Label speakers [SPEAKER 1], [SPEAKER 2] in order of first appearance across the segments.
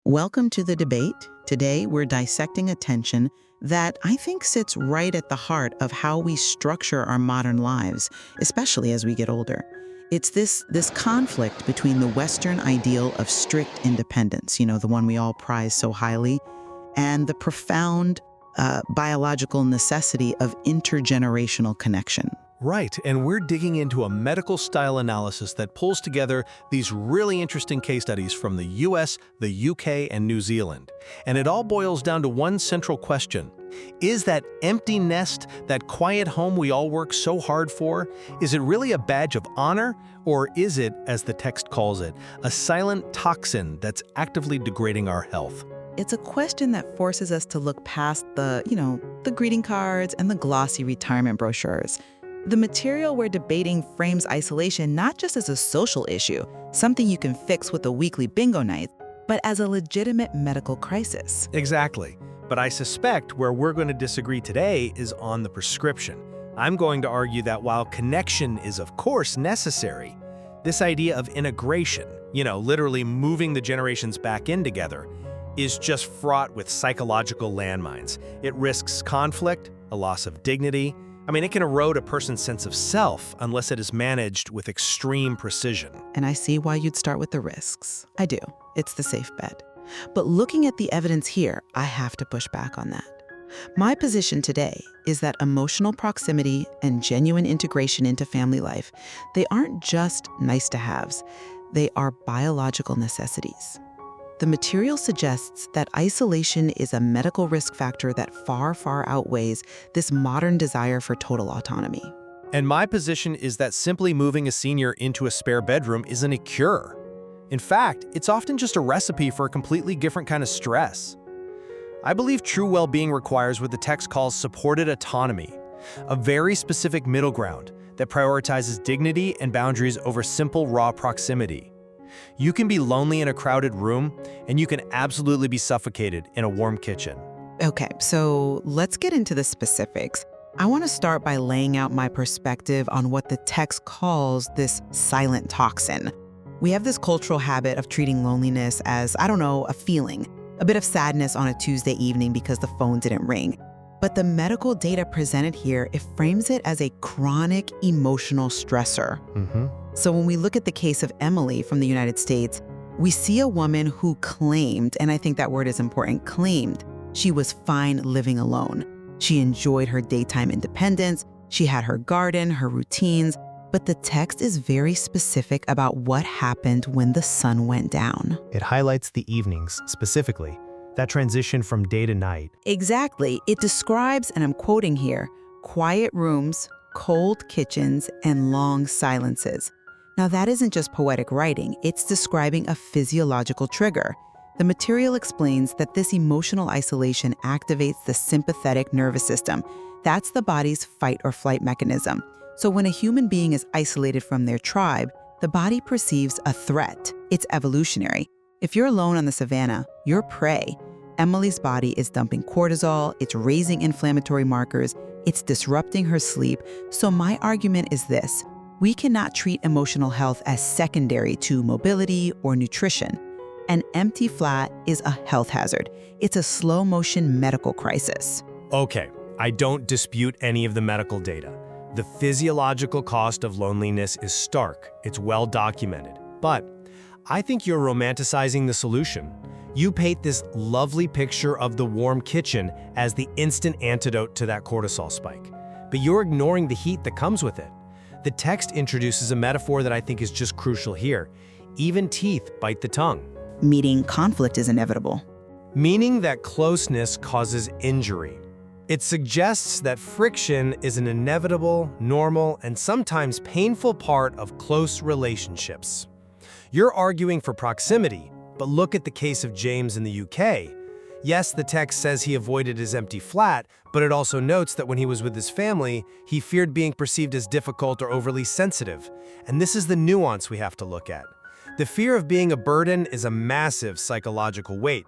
[SPEAKER 1] Welcome to the debate. Today, we're dissecting a tension that I think sits right at the heart of how we structure our modern lives, especially as we get older. It's this conflict between the Western ideal of strict independence, the one we all prize so highly, and the profound biological necessity of intergenerational connection.
[SPEAKER 2] Right, and we're digging into a medical-style analysis that pulls together these really interesting case studies from the US, the UK, and New Zealand. And it all boils down to one central question. Is that empty nest, that quiet home we all work so hard for, is it really a badge of honor? Or is it, as the text calls it, a silent toxin that's actively degrading our health?
[SPEAKER 1] It's a question that forces us to look past the greeting cards and the glossy retirement brochures. The material we're debating frames isolation not just as a social issue, something you can fix with a weekly bingo night, but as a legitimate medical crisis.
[SPEAKER 2] Exactly. But I suspect where we're going to disagree today is on the prescription. I'm going to argue that while connection is of course necessary, this idea of integration, literally moving the generations back in together, is just fraught with psychological landmines. It risks conflict, a loss of dignity. It can erode a person's sense of self unless it is managed with extreme precision.
[SPEAKER 1] And I see why you'd start with the risks. I do. It's the safe bet. But looking at the evidence here, I have to push back on that. My position today is that emotional proximity and genuine integration into family life, they aren't just nice-to-haves. They are biological necessities. The material suggests that isolation is a medical risk factor that far, far outweighs this modern desire for total autonomy.
[SPEAKER 2] And my position is that simply moving a senior into a spare bedroom isn't a cure. In fact, it's often just a recipe for a completely different kind of stress. I believe true well-being requires what the text calls supported autonomy, a very specific middle ground that prioritizes dignity and boundaries over simple raw proximity. You can be lonely in a crowded room, and you can absolutely be suffocated in a warm kitchen.
[SPEAKER 1] Okay, so let's get into the specifics. I want to start by laying out my perspective on what the text calls this silent toxin. We have this cultural habit of treating loneliness as, a feeling, a bit of sadness on a Tuesday evening because the phone didn't ring. But the medical data presented here, it frames it as a chronic emotional stressor. So when we look at the case of Emily from the United States, we see a woman who claimed, and I think that word is important, claimed she was fine living alone. She enjoyed her daytime independence, she had her garden, her routines, but the text is very specific about what happened when the sun went down.
[SPEAKER 3] It highlights the evenings, specifically, that transition from day to night.
[SPEAKER 1] Exactly. It describes, and I'm quoting here, quiet rooms, cold kitchens, and long silences. Now, that isn't just poetic writing, it's describing a physiological trigger. The material explains that this emotional isolation activates the sympathetic nervous system. That's the body's fight or flight mechanism. So when a human being is isolated from their tribe, the body perceives a threat. It's evolutionary. If you're alone on the savannah, you're prey. Emily's body is dumping cortisol, it's raising inflammatory markers, it's disrupting her sleep. So my argument is this: we cannot treat emotional health as secondary to mobility or nutrition. An empty flat is a health hazard. It's a slow-motion medical crisis.
[SPEAKER 2] Okay, I don't dispute any of the medical data. The physiological cost of loneliness is stark. It's well documented. But I think you're romanticizing the solution. You paint this lovely picture of the warm kitchen as the instant antidote to that cortisol spike. But you're ignoring the heat that comes with it. The text introduces a metaphor that I think is just crucial here. Even teeth bite the tongue.
[SPEAKER 1] Meaning conflict is inevitable.
[SPEAKER 2] Meaning that closeness causes injury. It suggests that friction is an inevitable, normal, and sometimes painful part of close relationships. You're arguing for proximity, but look at the case of James in the UK. Yes, the text says he avoided his empty flat, but it also notes that when he was with his family, he feared being perceived as difficult or overly sensitive. And this is the nuance we have to look at. The fear of being a burden is a massive psychological weight.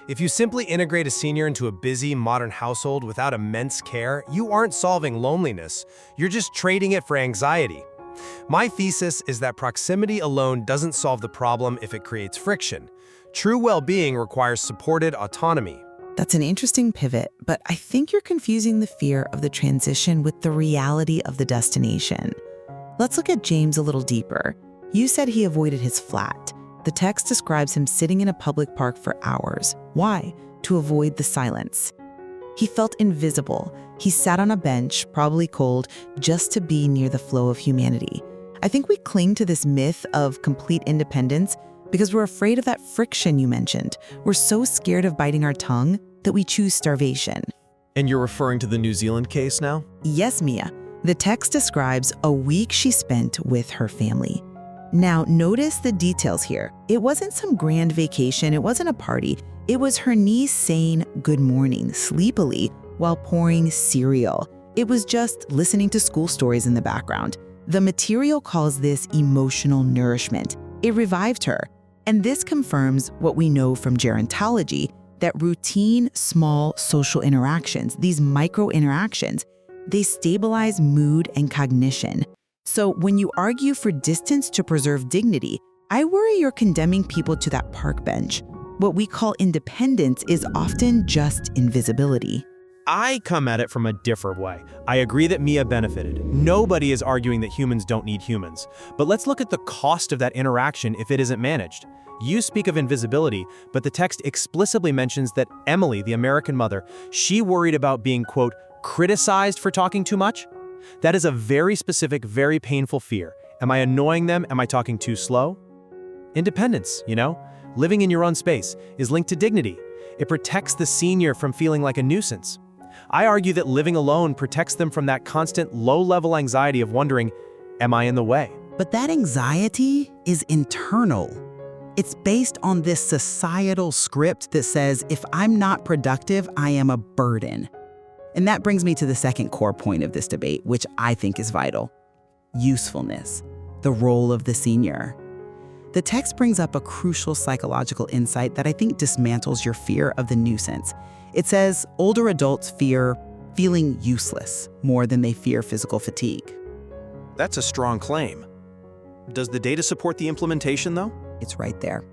[SPEAKER 2] If you simply integrate a senior into a busy, modern household without immense care, you aren't solving loneliness. You're just trading it for anxiety. My thesis is that proximity alone doesn't solve the problem if it creates friction. True well-being requires supported autonomy.
[SPEAKER 1] That's an interesting pivot, but I think you're confusing the fear of the transition with the reality of the destination. Let's look at James a little deeper. You said he avoided his flat. The text describes him sitting in a public park for hours. Why? To avoid the silence. He felt invisible. He sat on a bench, probably cold, just to be near the flow of humanity. I think we cling to this myth of complete independence because we're afraid of that friction you mentioned. We're so scared of biting our tongue that we choose starvation.
[SPEAKER 4] And you're referring to the New Zealand case now?
[SPEAKER 1] Yes, Mia. The text describes a week she spent with her family. Now, notice the details here. It wasn't some grand vacation. It wasn't a party. It was her niece saying good morning sleepily while pouring cereal. It was just listening to school stories in the background. The material calls this emotional nourishment. It revived her. And this confirms what we know from gerontology, that routine, small social interactions, these micro-interactions, they stabilize mood and cognition. So when you argue for distance to preserve dignity, I worry you're condemning people to that park bench. What we call independence is often just invisibility.
[SPEAKER 3] I come at it from a different way. I agree that Mia benefited. Nobody is arguing that humans don't need humans. But let's look at the cost of that interaction if it isn't managed. You speak of invisibility, but the text explicitly mentions that Emily, the American mother, she worried about being, quote, criticized for talking too much. That is a very specific, very painful fear. Am I annoying them? Am I talking too slow? Independence, living in your own space, is linked to dignity. It protects the senior from feeling like a nuisance. I argue that living alone protects them from that constant low-level anxiety of wondering, am I in the way?
[SPEAKER 5] But that anxiety is internal. It's based on this societal script that says, if I'm not productive, I am a burden. And that brings me to the second core point of this debate, which I think is vital: usefulness, the role of the senior. The text brings up a crucial psychological insight that I think dismantles your fear of the nuisance. It says older adults fear feeling useless more than they fear physical fatigue.
[SPEAKER 4] That's a strong claim. Does the data support the implementation, though?
[SPEAKER 5] It's right there.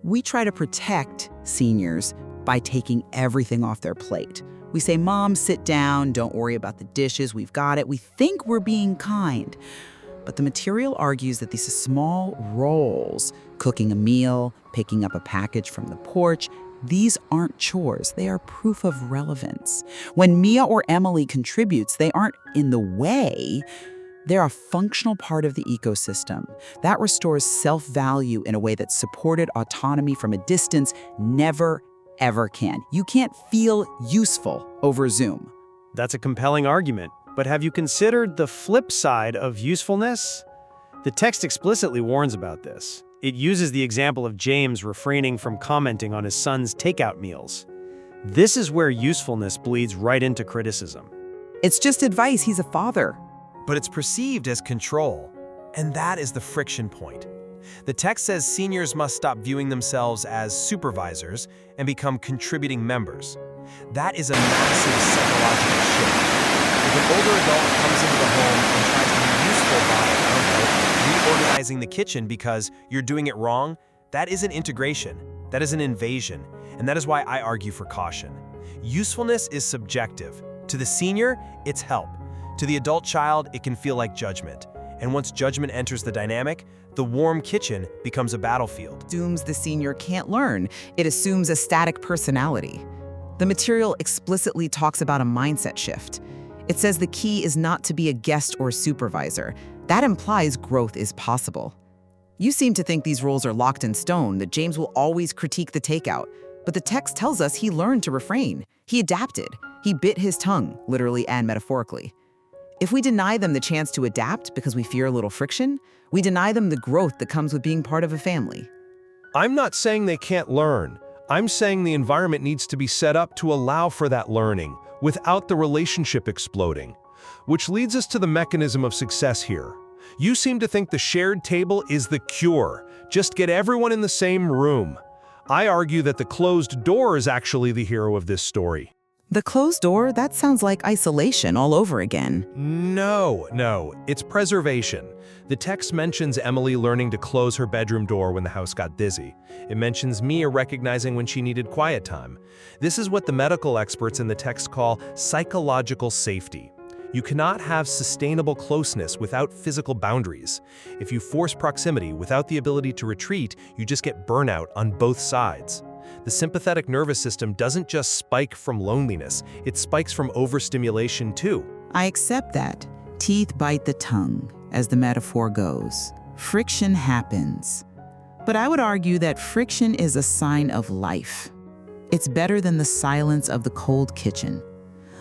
[SPEAKER 5] We try to protect seniors by taking everything off their plate. We say, Mom, sit down, don't worry about the dishes, we've got it. We think we're being kind. But the material argues that these small roles, cooking a meal, picking up a package from the porch, these aren't chores, they are proof of relevance. When Mia or Emily contributes, they aren't in the way, they're a functional part of the ecosystem. That restores self-value in a way that supported autonomy from a distance never, ever can. You can't feel useful over Zoom.
[SPEAKER 3] That's a compelling argument. But have you considered the flip side of usefulness? The text explicitly warns about this. It uses the example of James refraining from commenting on his son's takeout meals. This is where usefulness bleeds right into criticism.
[SPEAKER 5] It's just advice, he's a father.
[SPEAKER 2] But it's perceived as control, and that is the friction point. The text says seniors must stop viewing themselves as supervisors and become contributing members. That is a massive psychological shift. If an older adult comes into the home and tries to be useful by, reorganizing the kitchen because you're doing it wrong, that isn't integration, that is an invasion, and that is why I argue for caution. Usefulness is subjective. To the senior, it's help. To the adult child, it can feel like judgment. And once judgment enters the dynamic, the warm kitchen becomes a battlefield.
[SPEAKER 5] Assumes the senior can't learn. It assumes a static personality. The material explicitly talks about a mindset shift. It says the key is not to be a guest or supervisor. That implies growth is possible. You seem to think these roles are locked in stone, that James will always critique the takeout. But the text tells us he learned to refrain. He adapted. He bit his tongue, literally and metaphorically. If we deny them the chance to adapt because we fear a little friction, we deny them the growth that comes with being part of a family.
[SPEAKER 6] I'm not saying they can't learn. I'm saying the environment needs to be set up to allow for that learning without the relationship exploding. Which leads us to the mechanism of success here. You seem to think the shared table is the cure. Just get everyone in the same room. I argue that the closed door is actually the hero of this story.
[SPEAKER 5] The closed door, that sounds like isolation all over again.
[SPEAKER 6] No, it's preservation. The text mentions Emily learning to close her bedroom door when the house got busy. It mentions Mia recognizing when she needed quiet time. This is what the medical experts in the text call psychological safety. You cannot have sustainable closeness without physical boundaries. If you force proximity without the ability to retreat, you just get burnout on both sides. The sympathetic nervous system doesn't just spike from loneliness, it spikes from overstimulation too.
[SPEAKER 5] I accept that. Teeth bite the tongue, as the metaphor goes. Friction happens. But I would argue that friction is a sign of life. It's better than the silence of the cold kitchen.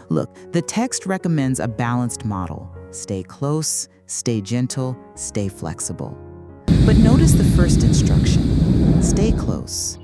[SPEAKER 5] Look, the text recommends a balanced model. Stay close, stay gentle, stay flexible. But notice the first instruction. Stay close.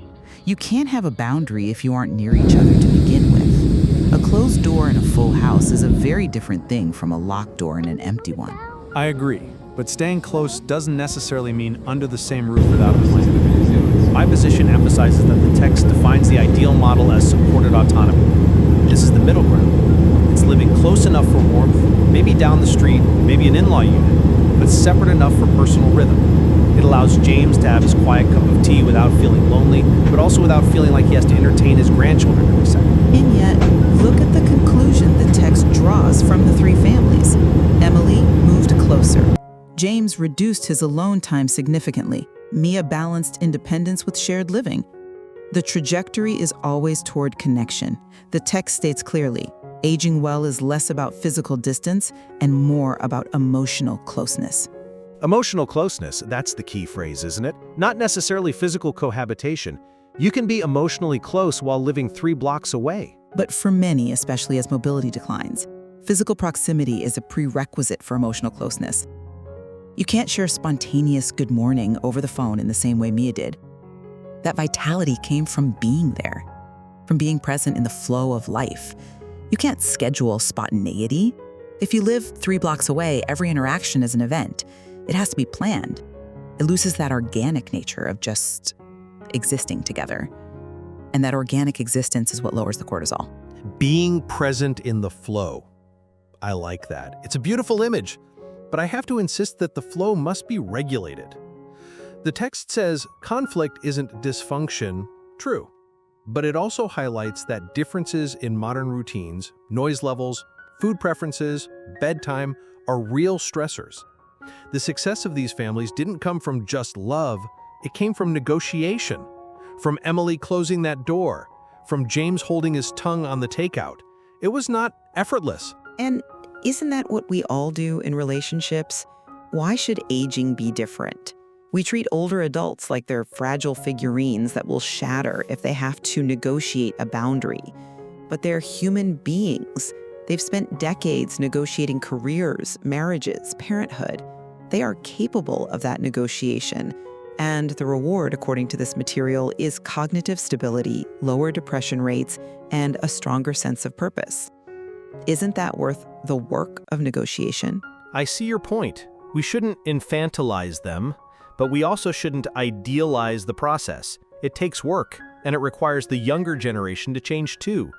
[SPEAKER 5] You can't have a boundary if you aren't near each other to begin with. A closed door in a full house is a very different thing from a locked door in an empty one.
[SPEAKER 3] I agree, but staying close doesn't necessarily mean under the same roof without a plan. My position emphasizes that the text defines the ideal model as supported autonomy. This is the middle ground. It's living close enough for warmth, maybe down the street, maybe an in-law unit, but separate enough for personal rhythm. It allows James to have his quiet cup of tea without feeling lonely, but also without feeling like he has to entertain his grandchildren every second.
[SPEAKER 5] And yet, look at the conclusion the text draws from the three families. Emily moved closer. James reduced his alone time significantly. Mia balanced independence with shared living. The trajectory is always toward connection. The text states clearly, aging well is less about physical distance and more about emotional closeness.
[SPEAKER 4] Emotional closeness, that's the key phrase, isn't it? Not necessarily physical cohabitation. You can be emotionally close while living 3 blocks away.
[SPEAKER 5] But for many, especially as mobility declines, physical proximity is a prerequisite for emotional closeness. You can't share spontaneous good morning over the phone in the same way Mia did. That vitality came from being there, from being present in the flow of life. You can't schedule spontaneity. If you live 3 blocks away, every interaction is an event. It has to be planned. It loses that organic nature of just existing together. And that organic existence is what lowers the cortisol.
[SPEAKER 4] Being present in the flow. I like that. It's a beautiful image, but I have to insist that the flow must be regulated. The text says conflict isn't dysfunction, true, but it also highlights that differences in modern routines, noise levels, food preferences, bedtime are real stressors. The success of these families didn't come from just love, it came from negotiation, from Emily closing that door, from James holding his tongue on the takeout. It was not effortless.
[SPEAKER 1] And isn't that what we all do in relationships? Why should aging be different? We treat older adults like they're fragile figurines that will shatter if they have to negotiate a boundary. But they're human beings. They've spent decades negotiating careers, marriages, parenthood. They are capable of that negotiation. And the reward, according to this material, is cognitive stability, lower depression rates, and a stronger sense of purpose. Isn't that worth the work of negotiation?
[SPEAKER 4] I see your point. We shouldn't infantilize them, but we also shouldn't idealize the process. It takes work, and it requires the younger generation to change too.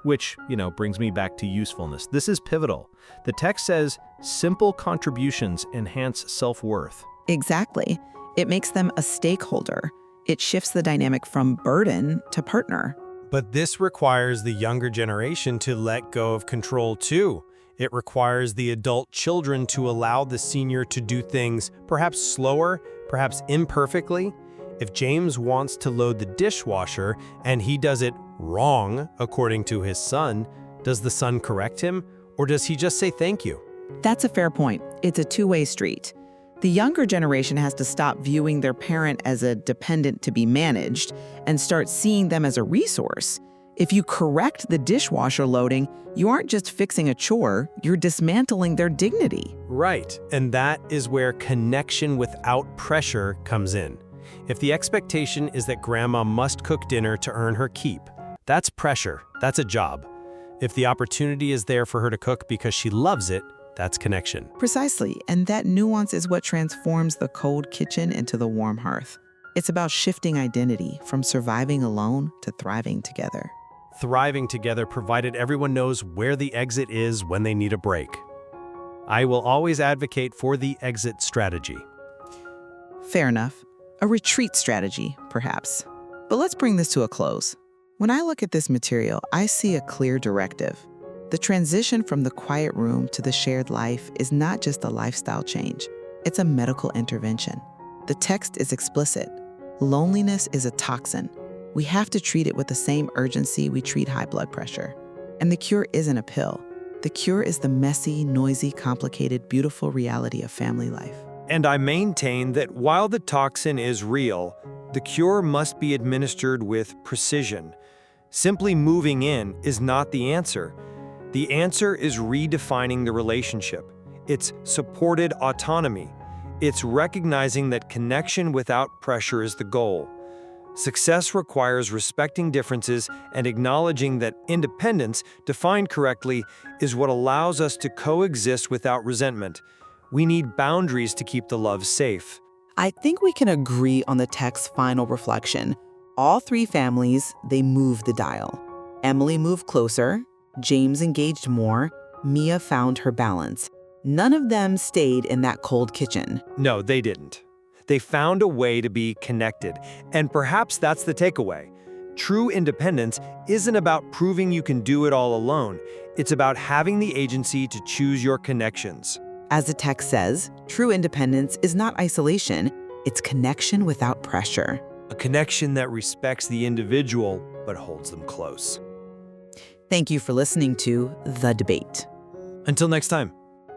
[SPEAKER 4] Which, brings me back to usefulness. This is pivotal. The text says, simple contributions enhance self-worth.
[SPEAKER 1] Exactly. It makes them a stakeholder. It shifts the dynamic from burden to partner.
[SPEAKER 2] But this requires the younger generation to let go of control too. It requires the adult children to allow the senior to do things perhaps slower, perhaps imperfectly. If James wants to load the dishwasher and he does it wrong, according to his son, does the son correct him, or does he just say thank you?
[SPEAKER 1] That's a fair point. It's a two-way street. The younger generation has to stop viewing their parent as a dependent to be managed and start seeing them as a resource. If you correct the dishwasher loading, you aren't just fixing a chore, you're dismantling their dignity.
[SPEAKER 2] Right, and that is where connection without pressure comes in. If the expectation is that grandma must cook dinner to earn her keep, that's pressure, that's a job. If the opportunity is there for her to cook because she loves it, that's connection.
[SPEAKER 1] Precisely, and that nuance is what transforms the cold kitchen into the warm hearth. It's about shifting identity from surviving alone to thriving together.
[SPEAKER 2] thriving together provided everyone knows where the exit is when they need a break. I will always advocate for the exit strategy.
[SPEAKER 1] Fair enough. A retreat strategy, perhaps. But let's bring this to a close. When I look at this material, I see a clear directive. The transition from the quiet room to the shared life is not just a lifestyle change. It's a medical intervention. The text is explicit. Loneliness is a toxin. We have to treat it with the same urgency we treat high blood pressure. And the cure isn't a pill. The cure is the messy, noisy, complicated, beautiful reality of family life.
[SPEAKER 3] And I maintain that while the toxin is real, the cure must be administered with precision. Simply moving in is not the answer. The answer is redefining the relationship. It's supported autonomy. It's recognizing that connection without pressure is the goal. Success requires respecting differences and acknowledging that independence, defined correctly, is what allows us to coexist without resentment. We need boundaries to keep the love safe.
[SPEAKER 1] I think we can agree on the text's final reflection. All three families, they moved the dial. Emily moved closer, James engaged more, Mia found her balance. None of them stayed in that cold kitchen.
[SPEAKER 3] No, they didn't. They found a way to be connected, and perhaps that's the takeaway. True independence isn't about proving you can do it all alone. It's about having the agency to choose your connections.
[SPEAKER 1] As the text says, true independence is not isolation, it's connection without pressure.
[SPEAKER 3] A connection that respects the individual but holds them close.
[SPEAKER 1] Thank you for listening to The Debate.
[SPEAKER 3] Until next time.